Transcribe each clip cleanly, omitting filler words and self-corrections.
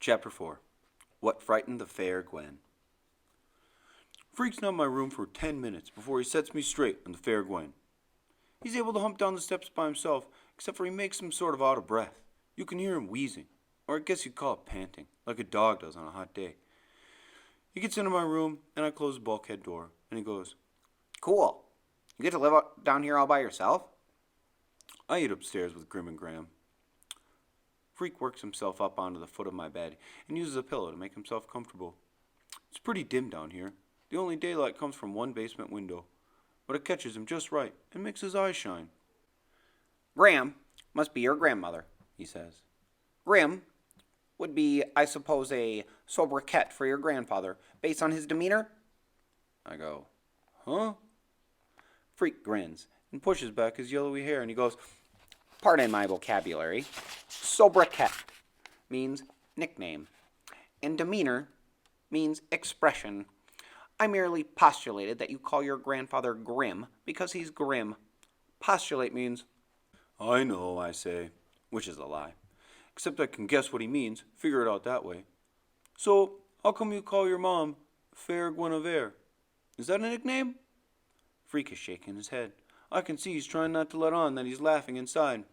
Chapter 4. What Frightened the Fair Gwen. Freak's not in my room for 10 minutes before he sets me straight on the fair Gwen. He's able to hump down the steps by himself, except for he makes him sort of out of breath. You can hear him wheezing, or I guess you'd call it panting, like a dog does on a hot day. He gets into my room, and I close the bulkhead door, and he goes, Cool. You get to live down here all by yourself? I eat upstairs with Grim and Graham. Freak works himself up onto the foot of my bed and uses a pillow to make himself comfortable. It's pretty dim down here. The only daylight comes from one basement window, but it catches him just right and makes his eyes shine. Graham must be your grandmother, he says. Grim would be, I suppose, a sobriquet for your grandfather, based on his demeanor? I go, huh? Freak grins and pushes back his yellowy hair, and he goes, Pardon my vocabulary. Sobriquet means nickname, and demeanor means expression. I merely postulated that you call your grandfather Grim because he's grim. Postulate means, I know, I say, which is a lie. Except I can guess what he means, figure it out that way. So, how come you call your mom Fair Guinevere? Is that a nickname? Freak is shaking his head. I can see he's trying not to let on that he's laughing inside.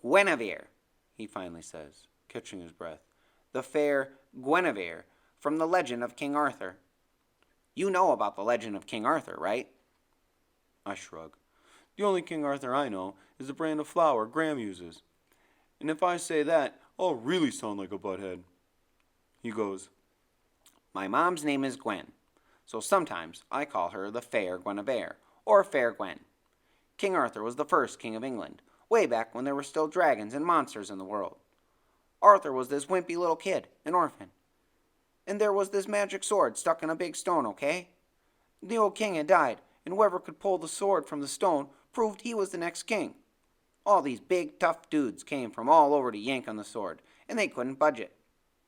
Guinevere, he finally says, catching his breath. The fair Guinevere from the legend of King Arthur. You know about the legend of King Arthur, right? I shrug. The only King Arthur I know is the brand of flour Graham uses. And if I say that, I'll really sound like a butthead. He goes, My mom's name is Gwen, so sometimes I call her the fair Guinevere, or Fair Gwen. King Arthur was the first king of England, way back when there were still dragons and monsters in the world. Arthur was this wimpy little kid, an orphan. And there was this magic sword stuck in a big stone, okay? The old king had died, and whoever could pull the sword from the stone proved he was the next king. All these big, tough dudes came from all over to yank on the sword, and they couldn't budge it.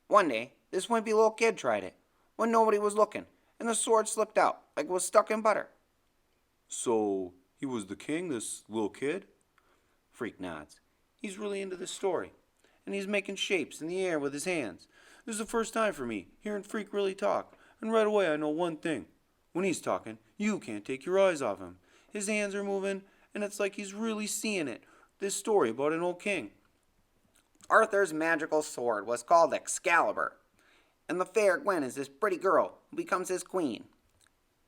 One day, this wimpy little kid tried it, when nobody was looking, and the sword slipped out like it was stuck in butter. So, he was the king, this little kid? Freak nods. He's really into this story, and he's making shapes in the air with his hands. This is the first time for me, hearing Freak really talk, and right away I know one thing. When he's talking, you can't take your eyes off him. His hands are moving, and it's like he's really seeing it, this story about an old king. Arthur's magical sword was called Excalibur, and the fair Gwen is this pretty girl who becomes his queen.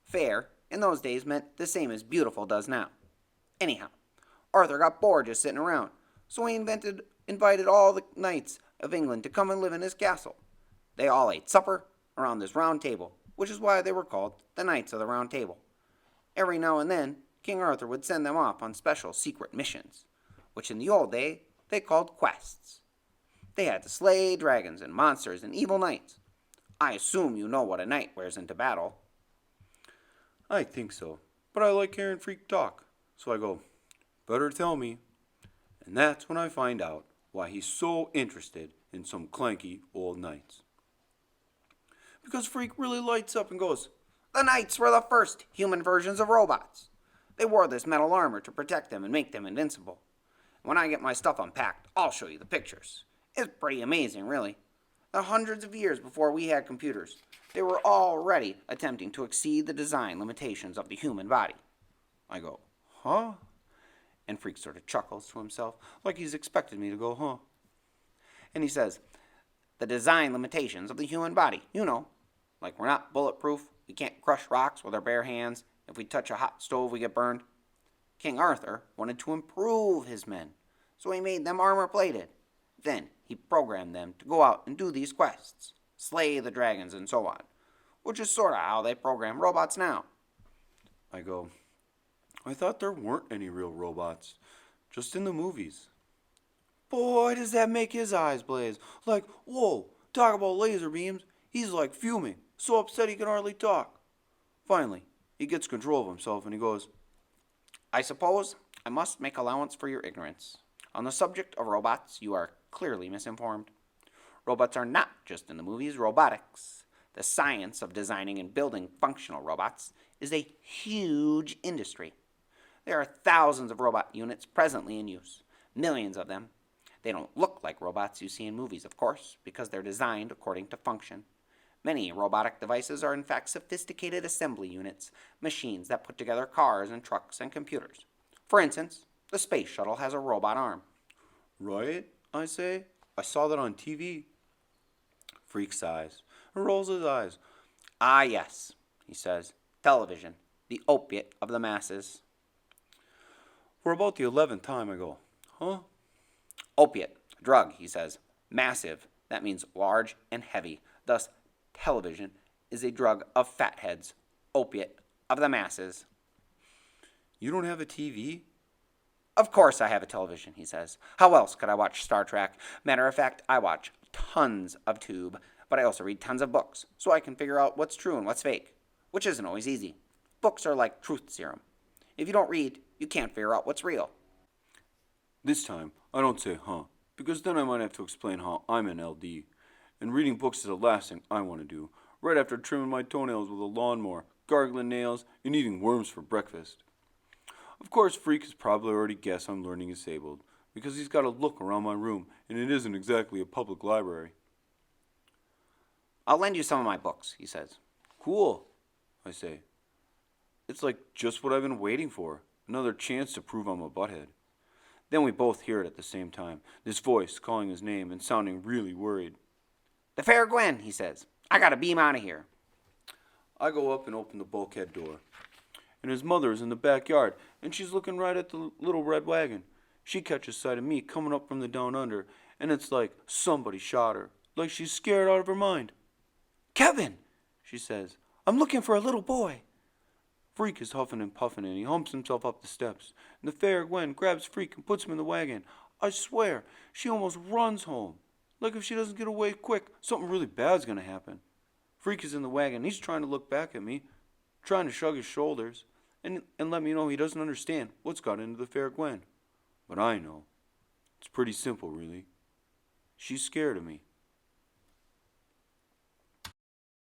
Fair, in those days, meant the same as beautiful does now. Anyhow, Arthur got bored just sitting around, so he invited all the knights of England to come and live in his castle. They all ate supper around this round table, which is why they were called the Knights of the Round Table. Every now and then, King Arthur would send them off on special secret missions, which in the old day they called quests. They had to slay dragons and monsters and evil knights. I assume you know what a knight wears into battle. I think so, but I like hearing Freak talk, so I go, better tell me. And that's when I find out why he's so interested in some clanky old knights. Because Freak really lights up and goes, The knights were the first human versions of robots. They wore this metal armor to protect them and make them invincible. When I get my stuff unpacked, I'll show you the pictures. It's pretty amazing, really. The hundreds of years before we had computers, they were already attempting to exceed the design limitations of the human body. I go, huh? And Freak sort of chuckles to himself, like he's expected me to go, huh? And he says, the design limitations of the human body, you know. Like we're not bulletproof, we can't crush rocks with our bare hands, if we touch a hot stove we get burned. King Arthur wanted to improve his men, so he made them armor-plated. Then he programmed them to go out and do these quests, slay the dragons and so on, which is sort of how they program robots now. I go, I thought there weren't any real robots, just in the movies. Boy, does that make his eyes blaze. Like, whoa, talk about laser beams. He's like fuming, so upset he can hardly talk. Finally, he gets control of himself and he goes, I suppose I must make allowance for your ignorance. On the subject of robots, you are clearly misinformed. Robots are not just in the movies. Robotics, the science of designing and building functional robots, is a huge industry. There are thousands of robot units presently in use, millions of them. They don't look like robots you see in movies, of course, because they're designed according to function. Many robotic devices are in fact sophisticated assembly units, machines that put together cars and trucks and computers. For instance, the space shuttle has a robot arm. Right? I say. I saw that on TV. Freak sighs and rolls his eyes. Ah, yes, he says. Television, the opiate of the masses. For about the 11th time, I go, huh? Opiate, drug, he says. Massive, that means large and heavy. Thus, television is a drug of fatheads. Opiate of the masses. You don't have a TV? Of course I have a television, he says. How else could I watch Star Trek? Matter of fact, I watch tons of tube, but I also read tons of books, so I can figure out what's true and what's fake, which isn't always easy. Books are like truth serum. If you don't read, you can't figure out what's real. This time, I don't say huh, because then I might have to explain how I'm an LD. And reading books is the last thing I want to do, right after trimming my toenails with a lawnmower, gargling nails, and eating worms for breakfast. Of course, Freak has probably already guessed I'm learning disabled, because he's got a look around my room, and it isn't exactly a public library. I'll lend you some of my books, he says. Cool, I say. It's like just what I've been waiting for, another chance to prove I'm a butthead. Then we both hear it at the same time, this voice calling his name and sounding really worried. The Fair Gwen, he says. I gotta beam out of here. I go up and open the bulkhead door. And his mother is in the backyard, and she's looking right at the little red wagon. She catches sight of me coming up from the down under, and it's like somebody shot her, like she's scared out of her mind. Kevin, she says, I'm looking for a little boy. Freak is huffing and puffing, and he humps himself up the steps. And the fair Gwen grabs Freak and puts him in the wagon. I swear, she almost runs home. Like if she doesn't get away quick, something really bad's going to happen. Freak is in the wagon, and he's trying to look back at me, trying to shrug his shoulders, and let me know he doesn't understand what's got into the fair Gwen. But I know. It's pretty simple, really. She's scared of me.